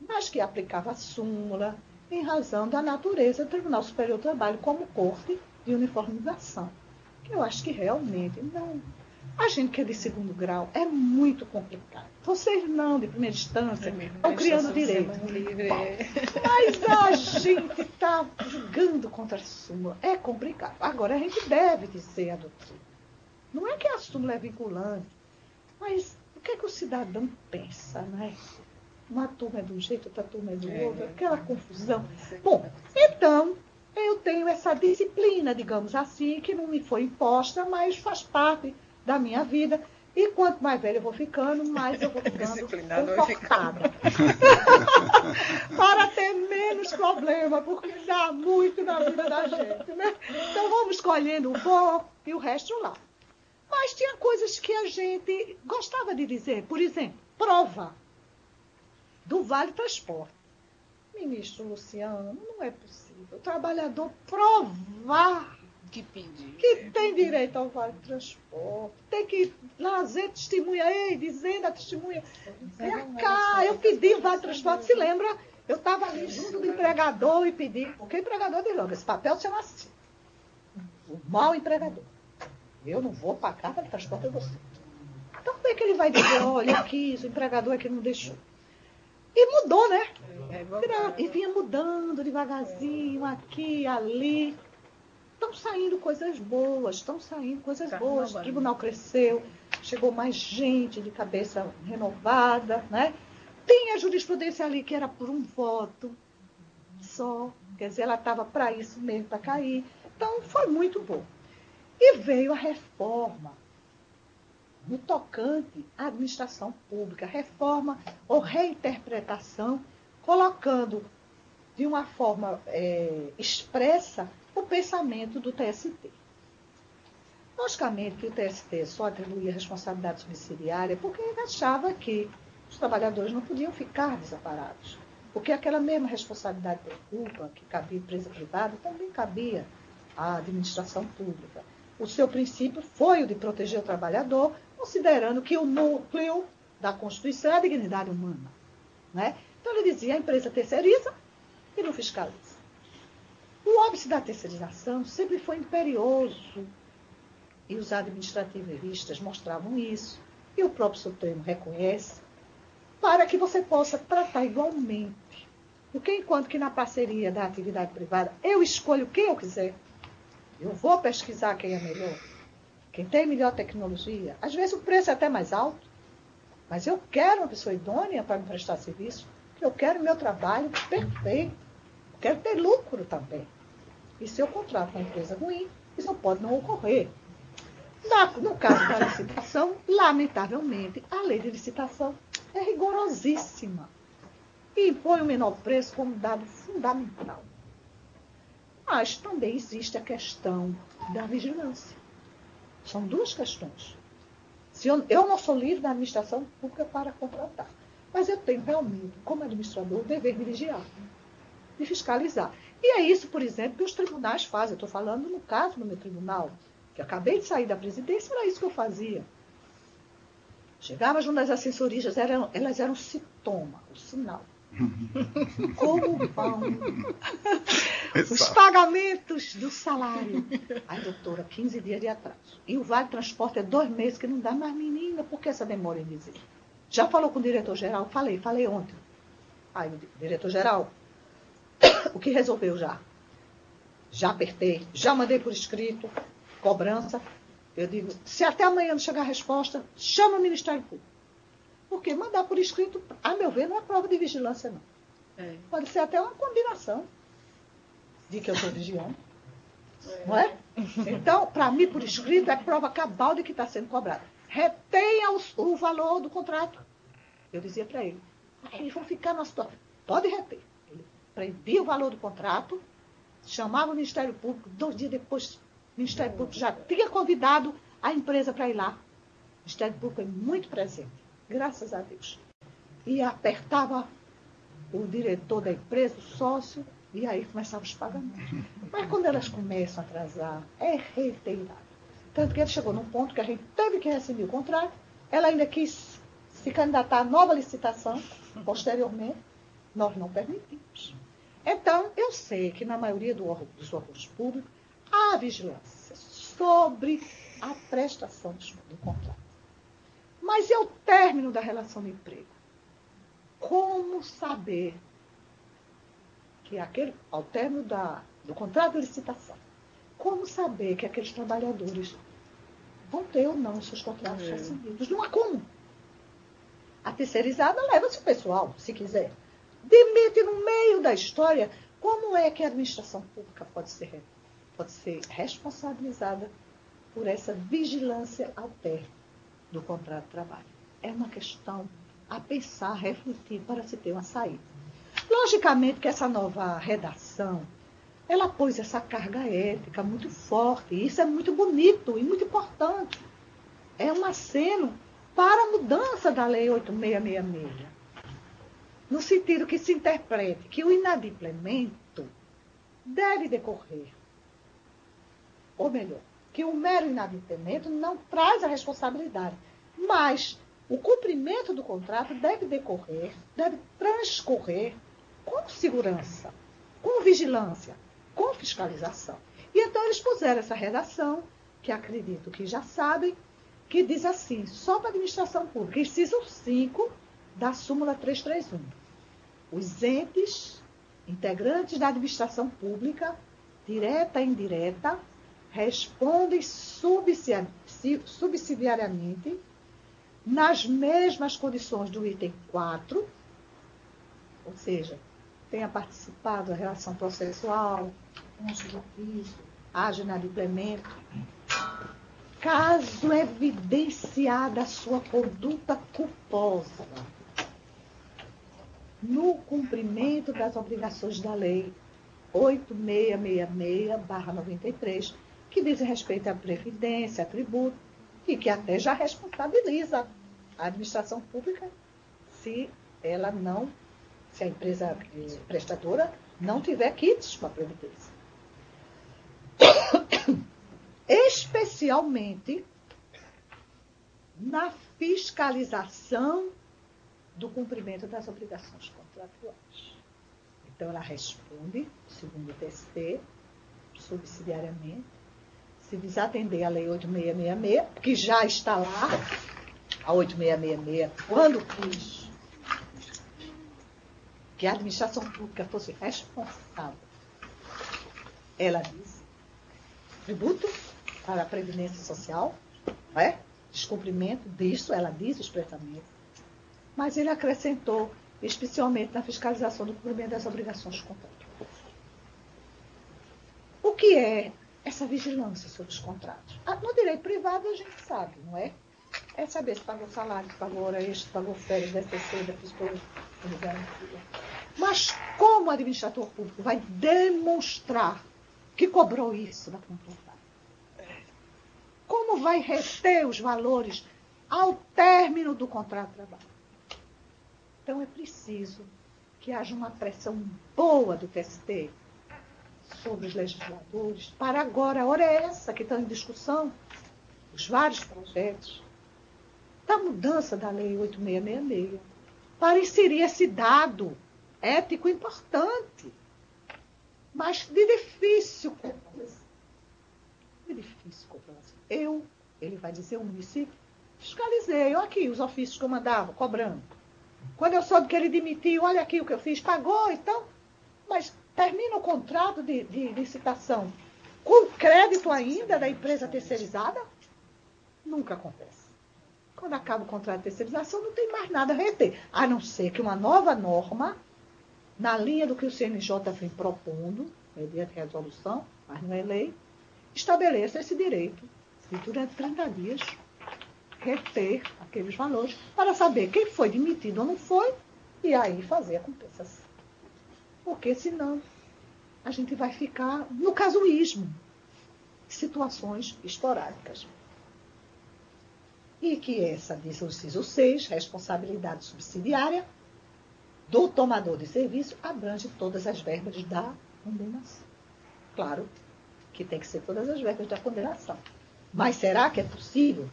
mas que aplicava a súmula em razão da natureza do Tribunal Superior do Trabalho como corte de uniformização. Eu acho que realmente não. A gente que é de segundo grau é muito complicado. Vocês não, de primeira instância, estão criando direito. Mas a gente está julgando contra a súmula. É complicado. Agora, a gente deve dizer a doutrina. Não é que a súmula é vinculante, mas o que é que o cidadão pensa, né? Uma turma é de um jeito, outra turma é do outro, aquela confusão. Bom, então, eu tenho essa disciplina, digamos assim, que não me foi imposta, mas faz parte da minha vida. E quanto mais velha eu vou ficando, mais eu vou ficando comportada. Para ter menos problema, porque dá muito na vida da gente, né? Então vamos escolhendo o bom e o resto lá. Mas tinha coisas que a gente gostava de dizer. Por exemplo, prova do Vale Transporte. Ministro Luciano, não é possível o trabalhador provar que tem direito ao Vale Transporte. Tem que trazer testemunha, dizendo a testemunha, vem cá, eu pedi o Vale Transporte, se lembra? Eu estava ali junto do empregador e pedi, porque o empregador diz logo, esse papel chama assim, o mau empregador. Eu não vou pagar Vale Transporte, é você. Então como é que ele vai dizer, olha, eu quis, o empregador é que não deixou? E mudou, né? E vinha mudando devagarzinho, aqui, ali. Estão saindo coisas boas, O tribunal cresceu, chegou mais gente de cabeça renovada, né? Tem a jurisprudência ali que era por um voto só. Quer dizer, ela estava para isso mesmo, para cair. Então, foi muito bom. E veio a reforma no tocante à administração pública, reforma ou reinterpretação, colocando de uma forma expressa o pensamento do TST. Logicamente que o TST só atribuía responsabilidade subsidiária porque ele achava que os trabalhadores não podiam ficar desamparados. Porque aquela mesma responsabilidade por culpa que cabia à empresa privada também cabia à administração pública. O seu princípio foi o de proteger o trabalhador, considerando que o núcleo da Constituição é a dignidade humana. Né? Então ele dizia, a empresa terceiriza e não fiscaliza. O óbice da terceirização sempre foi imperioso, e os administrativistas mostravam isso, e o próprio Supremo reconhece, para que você possa tratar igualmente. Porque enquanto que na parceria da atividade privada, eu escolho quem eu quiser, eu vou pesquisar quem é melhor, quem tem melhor tecnologia. Às vezes o preço é até mais alto, mas eu quero uma pessoa idônea para me prestar serviço, eu quero meu trabalho perfeito, eu quero ter lucro também. E se eu contrato uma empresa ruim, isso não pode não ocorrer. No caso da licitação, lamentavelmente, a lei de licitação é rigorosíssima e impõe o menor preço como dado fundamental. Mas também existe a questão da vigilância. São duas questões. Eu não sou livre da administração pública para contratar, mas eu tenho realmente, como administrador, o dever de vigiar, de fiscalizar. E é isso, por exemplo, que os tribunais fazem. Eu estou falando no caso do meu tribunal, que eu acabei de sair da presidência, era isso que eu fazia. Chegava junto às assessorias, elas eram sintoma, o sinal. Como vão os pagamentos do salário? Ai, doutora, 15 dias de atraso. E o Vale Transporte é 2 meses que não dá mais, menina. Por que essa demora em dizer? Já falou com o diretor-geral? Falei ontem. Aí, o diretor-geral, o que resolveu já? Já apertei, já mandei por escrito, cobrança. Eu digo, se até amanhã não chegar a resposta, chama o Ministério Público. Porque mandar por escrito, a meu ver, não é prova de vigilância, não. Pode ser até uma combinação de que eu estou vigiando. Não é? Então, para mim, por escrito, é prova cabal de que está sendo cobrado. Retenha o valor do contrato. Eu dizia para ele, eles vão ficar na situação. Pode reter. Ele prendia o valor do contrato, chamava o Ministério Público, 2 dias depois, o Ministério Público já tinha convidado a empresa para ir lá. O Ministério Público é muito presente, graças a Deus. E apertava o diretor da empresa, o sócio, e aí começavam os pagamentos. Mas quando elas começam a atrasar, é reiterado. Tanto que ele chegou num ponto que a gente teve que rescindir o contrato. Ela ainda quis se candidatar a nova licitação, posteriormente. Nós não permitimos. Então, eu sei que na maioria dos órgãos públicos há vigilância sobre a prestação do contrato. Mas e ao término da relação de emprego? Como saber que ao término do contrato de licitação, como saber que aqueles trabalhadores vão ter ou não seus contratos rescindidos? Não há como. A terceirizada leva-se o pessoal, se quiser. Demite no meio da história. Como é que a administração pública pode ser responsabilizada por essa vigilância ao término do contrato de trabalho? É uma questão a pensar, a refletir para se ter uma saída. Logicamente que essa nova redação, ela pôs essa carga ética muito forte, e isso é muito bonito e muito importante. É um aceno para a mudança da Lei 8666, no sentido que se interprete que o inadimplemento deve decorrer, ou melhor, que o mero inadimplemento não traz a responsabilidade, mas o cumprimento do contrato deve transcorrer com segurança, com vigilância, com fiscalização. E então eles puseram essa redação, que acredito que já sabem, que diz assim, só para a administração pública, inciso 5 da súmula 331. Os entes integrantes da administração pública, direta e indireta, respondem subsidiariamente nas mesmas condições do item 4, ou seja, tenha participado da relação processual, conste do ofício, haja inadimplemento, caso evidenciada a sua conduta culposa no cumprimento das obrigações da Lei 8666/93, que dizem respeito à previdência, a tributo, e que até já responsabiliza a administração pública se a empresa prestadora não tiver kits para a previdência. Especialmente na fiscalização do cumprimento das obrigações contratuais. Então, ela responde, segundo o TST, subsidiariamente, se desatender a Lei 8666, que já está lá, a 8666, quando quis que a administração pública fosse responsável, ela diz, tributo para a Previdência Social, não é? Descumprimento disso, ela diz expressamente, mas ele acrescentou, especialmente na fiscalização do cumprimento das obrigações contratuais. O que é essa vigilância sobre os contratos? No direito privado a gente sabe, não é? É saber se pagou salário, se pagou hora extra, se pagou férias, DST, da fiscal, mas como o administrador público vai demonstrar que cobrou isso da contratada? Como vai reter os valores ao término do contrato de trabalho? Então é preciso que haja uma pressão boa do TST sobre os legisladores para agora, a hora é essa que está em discussão, os vários projetos da mudança da Lei 8666, para inserir esse dado ético importante, mas de difícil comprovação. Ele vai dizer, o município, fiscalizei, olha aqui os ofícios que eu mandava, cobrando. Quando eu soube que ele demitiu, olha aqui o que eu fiz, pagou, então, mas termina o contrato de licitação com crédito ainda da empresa terceirizada? Nunca acontece. Quando acaba o contrato de terceirização, não tem mais nada a reter, a não ser que uma nova norma, na linha do que o CNJ vem propondo, mediante resolução, mas não é lei, estabeleça esse direito de, durante 30 dias, reter aqueles valores para saber quem foi demitido ou não foi e aí fazer a compensação. Porque senão a gente vai ficar no casuísmo, situações esporádicas. E que essa, diz o inciso 6, responsabilidade subsidiária do tomador de serviço, abrange todas as verbas da condenação. Claro que tem que ser todas as verbas da condenação. Mas será que é possível?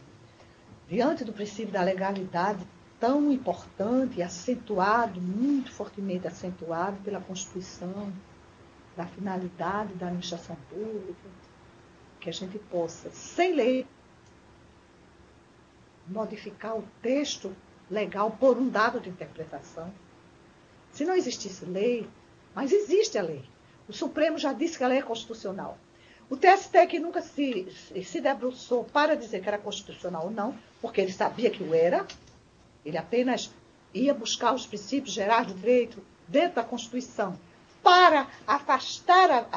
Diante do princípio da legalidade tão importante e acentuado, muito fortemente acentuado pela Constituição, da finalidade da administração pública, que a gente possa, sem lei, modificar o texto legal por um dado de interpretação. Se não existisse lei, mas existe a lei. O Supremo já disse que a lei é constitucional. O TST, que nunca se debruçou para dizer que era constitucional ou não, porque ele sabia que o era, ele apenas ia buscar os princípios gerais do direito dentro da Constituição para afastar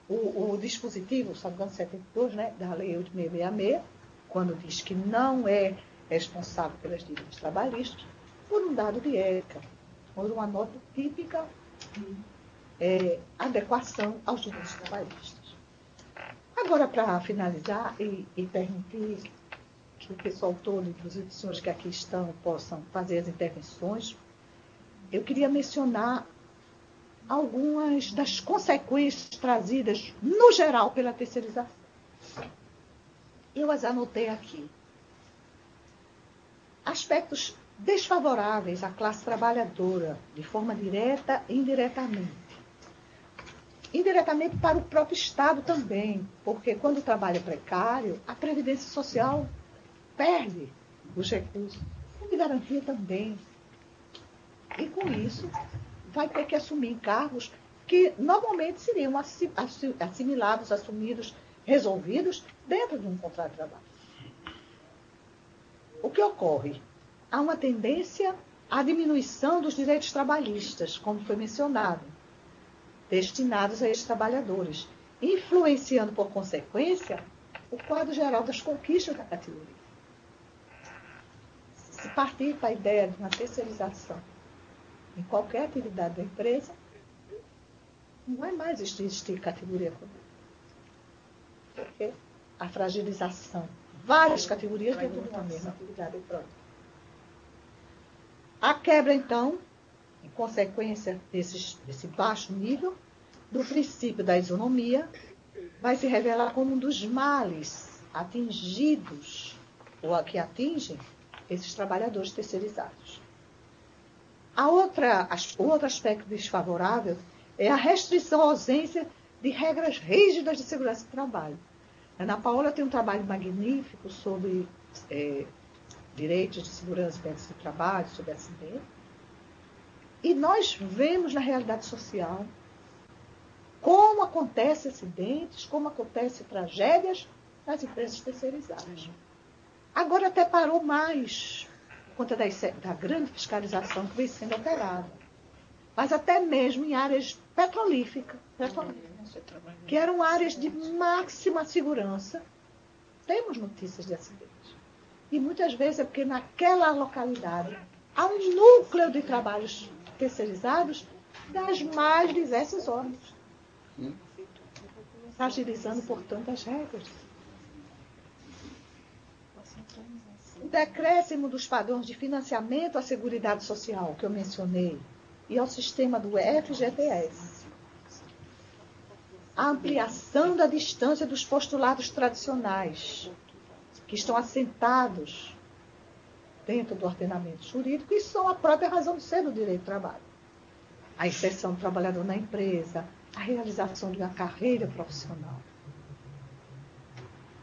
o dispositivo, se não me engano, 72, né, da Lei 8666, quando diz que não é responsável pelas dívidas trabalhistas, por um dado de ética, por uma nota típica adequação aos direitos trabalhistas. Agora, para finalizar e permitir que o pessoal todo, inclusive os senhores que aqui estão, possam fazer as intervenções, eu queria mencionar algumas das consequências trazidas, no geral, pela terceirização. Eu as anotei aqui. Aspectos desfavoráveis à classe trabalhadora, de forma direta e indiretamente. Indiretamente para o próprio Estado também, porque quando o trabalho é precário, a Previdência Social perde os recursos. Fundo de garantia também. E com isso, vai ter que assumir encargos que normalmente seriam assimilados, assumidos, resolvidos dentro de um contrato de trabalho. O que ocorre? Há uma tendência à diminuição dos direitos trabalhistas, como foi mencionado, destinados a estes trabalhadores, influenciando, por consequência, o quadro geral das conquistas da categoria. Se partir para a ideia de uma terceirização em qualquer atividade da empresa, não vai mais existir categoria comum. Porque a fragilização, várias categorias dentro de uma mesma atividade e pronto. A quebra, então, em consequência desse baixo nível, do princípio da isonomia, vai se revelar como um dos males atingidos, ou a que atingem esses trabalhadores terceirizados. O outro aspecto desfavorável é a restrição à ausência de regras rígidas de segurança do trabalho. A Ana Paula tem um trabalho magnífico sobre direitos de segurança do trabalho, sobre acidente. E nós vemos na realidade social como acontecem acidentes, como acontecem tragédias nas empresas terceirizadas. Agora até parou mais, por conta da grande fiscalização que vem sendo operada. Mas até mesmo em áreas petrolíferas, que eram áreas de máxima segurança, temos notícias de acidentes. E muitas vezes é porque naquela localidade há um núcleo de trabalhos terceirizados das mais diversas ordens, fragilizando, portanto, as regras. O decréscimo dos padrões de financiamento à Seguridade Social, que eu mencionei, e ao sistema do FGTS. A ampliação da distância dos postulados tradicionais, que estão assentados dentro do ordenamento jurídico e são a própria razão de ser do direito do trabalho. A inserção do trabalhador na empresa, a realização de uma carreira profissional,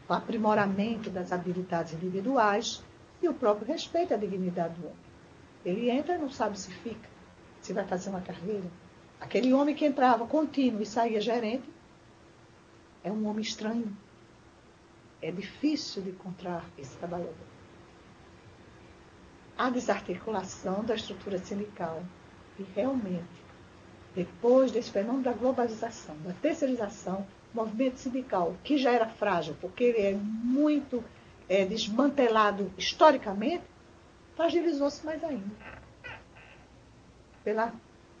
o aprimoramento das habilidades individuais e o próprio respeito à dignidade do homem. Ele entra e não sabe se fica, se vai fazer uma carreira. Aquele homem que entrava contínuo e saía gerente é um homem estranho. É difícil de encontrar esse trabalhador. A desarticulação da estrutura sindical. E realmente, depois desse fenômeno da globalização, da terceirização, o movimento sindical, que já era frágil, porque ele é muito desmantelado historicamente, fragilizou-se mais ainda. Pela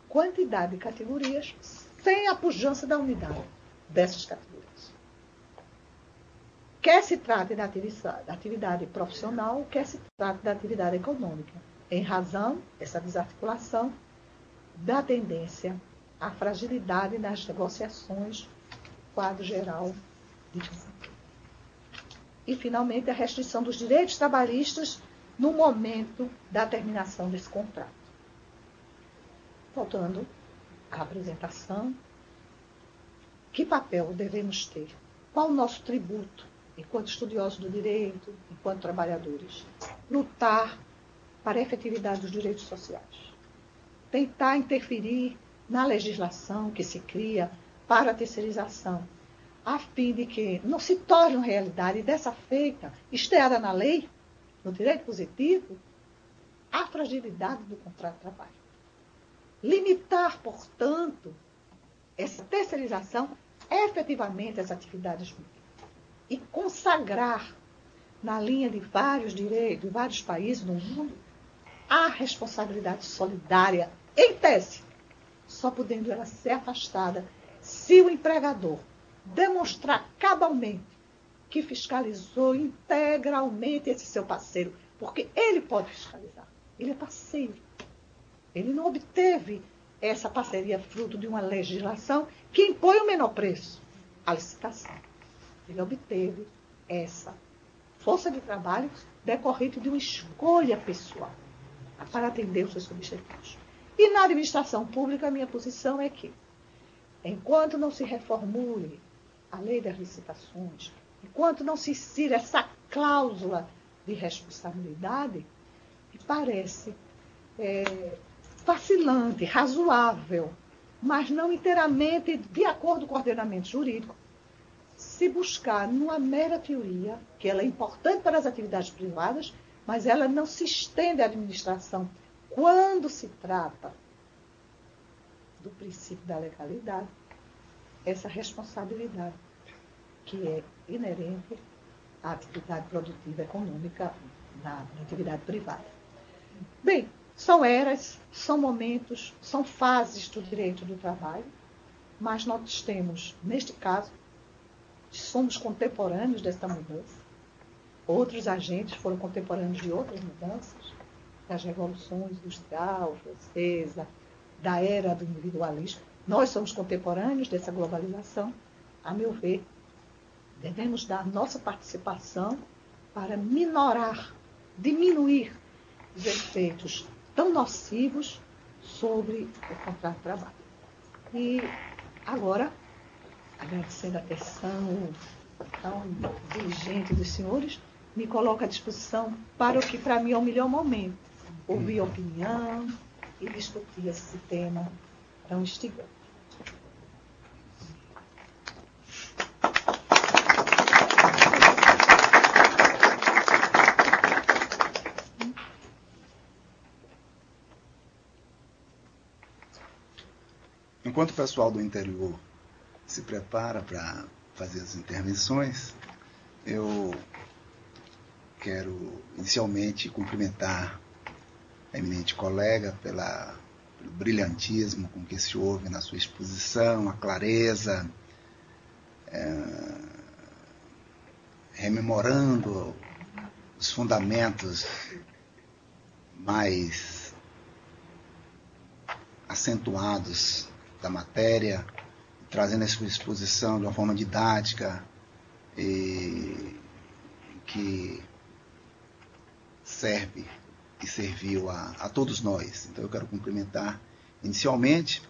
quantidade de categorias, sem a pujança da unidade dessas categorias. Quer se trate da atividade profissional, quer se trate da atividade econômica, em razão dessa desarticulação da tendência à fragilidade nas negociações, quadro geral de desemprego. E, finalmente, a restrição dos direitos trabalhistas no momento da terminação desse contrato. Voltando à apresentação, que papel devemos ter? Qual o nosso tributo, enquanto estudiosos do direito, enquanto trabalhadores? Lutar para a efetividade dos direitos sociais. Tentar interferir na legislação que se cria para a terceirização, a fim de que não se torne uma realidade, e dessa feita, esteada na lei, no direito positivo, a fragilidade do contrato de trabalho. Limitar, portanto, essa terceirização efetivamente às atividades públicas e consagrar, na linha de vários direitos, de vários países no mundo, a responsabilidade solidária, em tese, só podendo ela ser afastada se o empregador demonstrar cabalmente que fiscalizou integralmente esse seu parceiro, porque ele pode fiscalizar, ele é parceiro. Ele não obteve essa parceria fruto de uma legislação que impõe o menor preço, a licitação. Ele obteve essa força de trabalho decorrente de uma escolha pessoal para atender os seus objetivos. E na administração pública, a minha posição é que, enquanto não se reformule a lei das licitações, enquanto não se insira essa cláusula de responsabilidade, me parece vacilante, razoável, mas não inteiramente de acordo com o ordenamento jurídico, se buscar numa mera teoria, que ela é importante para as atividades privadas, mas ela não se estende à administração quando se trata do princípio da legalidade, essa responsabilidade que é inerente à atividade produtiva econômica na atividade privada. Bem, são eras, são momentos, são fases do direito do trabalho, mas nós temos, neste caso, somos contemporâneos desta mudança. Outros agentes foram contemporâneos de outras mudanças, das revoluções industrial, francesa, da era do individualismo. Nós somos contemporâneos dessa globalização. A meu ver, devemos dar nossa participação para minorar, diminuir os efeitos tão nocivos sobre o contrato de trabalho. E agora, agradecendo a atenção tão diligente dos senhores, me coloco à disposição para o que para mim é o melhor momento, ouvir opinião e discutir esse tema tão instigante. Enquanto o pessoal do interior se prepara para fazer as intervenções, eu quero inicialmente cumprimentar a eminente colega pelo brilhantismo com que se ouve na sua exposição, a clareza, rememorando os fundamentos mais acentuados da matéria, trazendo a sua exposição de uma forma didática e que serve e serviu a todos nós. Então eu quero cumprimentar inicialmente.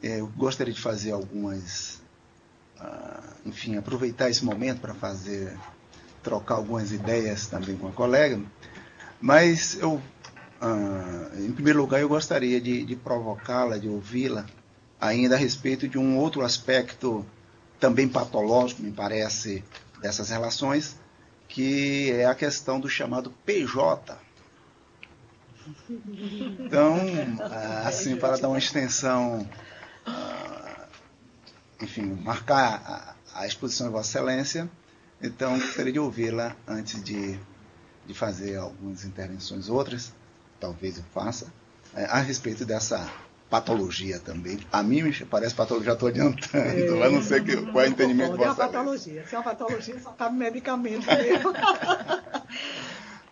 Eu gostaria de fazer algumas, aproveitar esse momento para trocar algumas ideias também com a colega, mas eu, em primeiro lugar, eu gostaria de provocá-la, de ouvi-la, ainda a respeito de um outro aspecto também patológico, me parece, dessas relações, que é a questão do chamado PJ. Então, assim, para dar uma extensão, marcar a exposição de Vossa Excelência, então gostaria de ouvi-la antes de fazer algumas intervenções outras, talvez eu faça, a respeito dessa patologia também. A mim me parece patologia, já estou adiantando, mas não sei qual é o entendimento de Vossa Excelência. Patologia. Se é uma patologia, só cabe medicamento mesmo.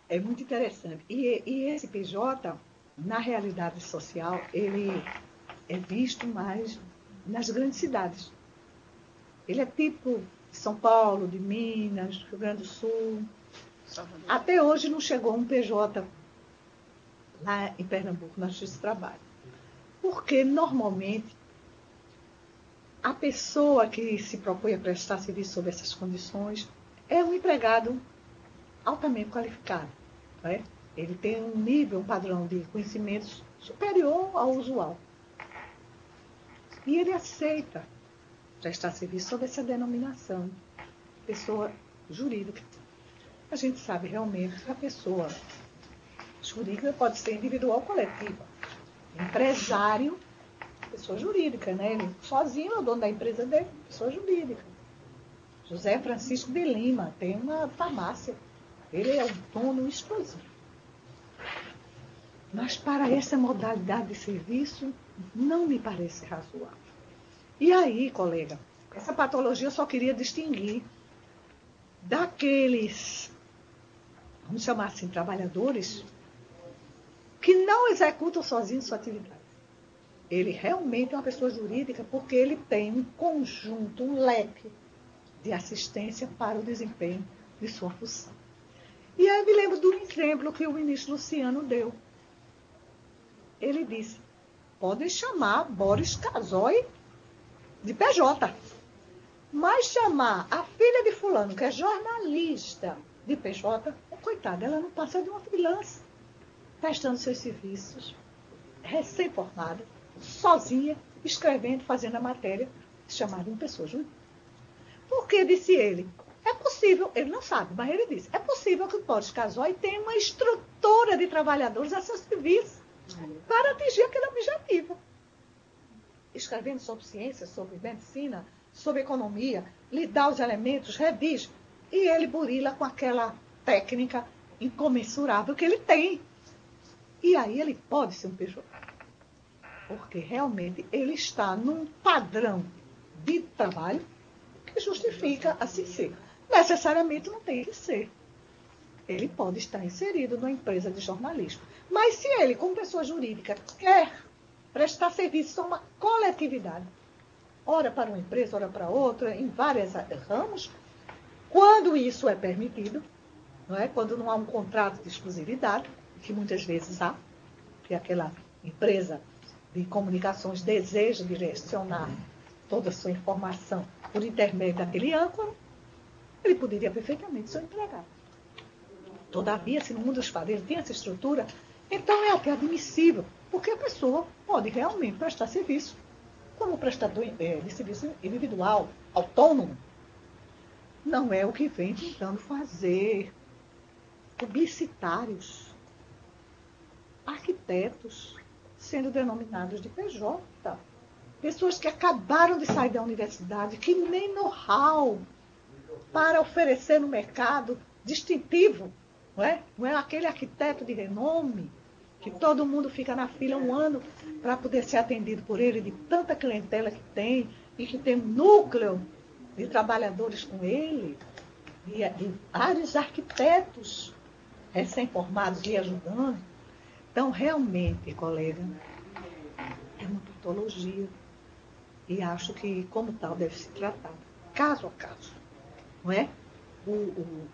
É muito interessante. E esse PJ, na realidade social, ele é visto mais nas grandes cidades. Ele é tipo de São Paulo, de Minas, do Rio Grande do Sul. Salvador. Até hoje não chegou um PJ lá em Pernambuco, na Justiça do Trabalho. Porque, normalmente, a pessoa que se propõe a prestar serviço sob essas condições é um empregado altamente qualificado. Não é? Ele tem um nível, um padrão de conhecimentos superior ao usual. E ele aceita prestar serviço sob essa denominação, pessoa jurídica. A gente sabe realmente que a pessoa jurídica pode ser individual ou coletiva. Empresário, pessoa jurídica, né? Ele sozinho é o dono da empresa dele, pessoa jurídica. José Francisco de Lima tem uma farmácia. Ele é autônomo exclusivo. Mas para essa modalidade de serviço, não me parece razoável. E aí, colega, essa patologia eu só queria distinguir daqueles, vamos chamar assim, trabalhadores que não executam sozinhos sua atividade. Ele realmente é uma pessoa jurídica porque ele tem um conjunto, um leque de assistência para o desempenho de sua função. E aí eu me lembro do exemplo que o ministro Luciano deu. Ele disse, podem chamar Boris Casoy de PJ, mas chamar a filha de fulano, que é jornalista, de PJ, coitada, ela não passa de uma freelancer, prestando seus serviços, recém-formada, sozinha, escrevendo, fazendo a matéria, chamada de uma pessoa jurídica. Porque, disse ele, é possível, ele não sabe, mas ele disse, é possível que o Boris Casoy tenha uma estrutura de trabalhadores a seu serviço para atingir aquele objetivo. Escrevendo sobre ciência, sobre medicina, sobre economia, lhe dá os elementos, redige, e ele burila com aquela técnica incomensurável que ele tem. E aí ele pode ser um PJ. Porque realmente ele está num padrão de trabalho que justifica assim ser. Necessariamente não tem que ser. Ele pode estar inserido numa empresa de jornalismo. Mas se ele, como pessoa jurídica, quer prestar serviço a uma coletividade, ora para uma empresa, ora para outra, em vários ramos, quando isso é permitido, não é? Quando não há um contrato de exclusividade, que muitas vezes há, que aquela empresa de comunicações deseja direcionar toda a sua informação por intermédio daquele âncora, ele poderia perfeitamente ser um empregado. Todavia, se no mundo dos padeiros tem essa estrutura, então é até admissível, porque a pessoa pode realmente prestar serviço como prestador de serviço individual, autônomo. Não é o que vem tentando fazer publicitários, arquitetos, sendo denominados de PJ, pessoas que acabaram de sair da universidade, que nem know-how para oferecer no mercado distintivo, não é? Não é aquele arquiteto de renome que todo mundo fica na fila um ano para poder ser atendido por ele, de tanta clientela que tem, e que tem um núcleo de trabalhadores com ele, e vários arquitetos recém-formados lhe ajudando. Então, realmente, colega, é uma patologia. E acho que, como tal, deve ser tratada caso a caso. Não é? O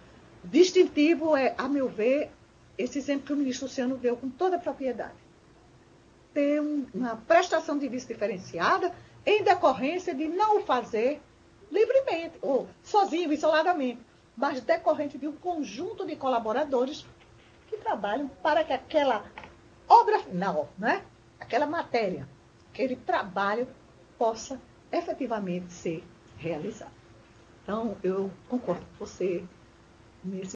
distintivo é, a meu ver, esse exemplo que o ministro Luciano deu com toda a propriedade. Ter uma prestação de serviço diferenciada em decorrência de não o fazer livremente, ou sozinho, isoladamente, mas decorrente de um conjunto de colaboradores que trabalham para que aquela obra final, né? Aquela matéria, aquele trabalho possa efetivamente ser realizado. Então, eu concordo com você nesse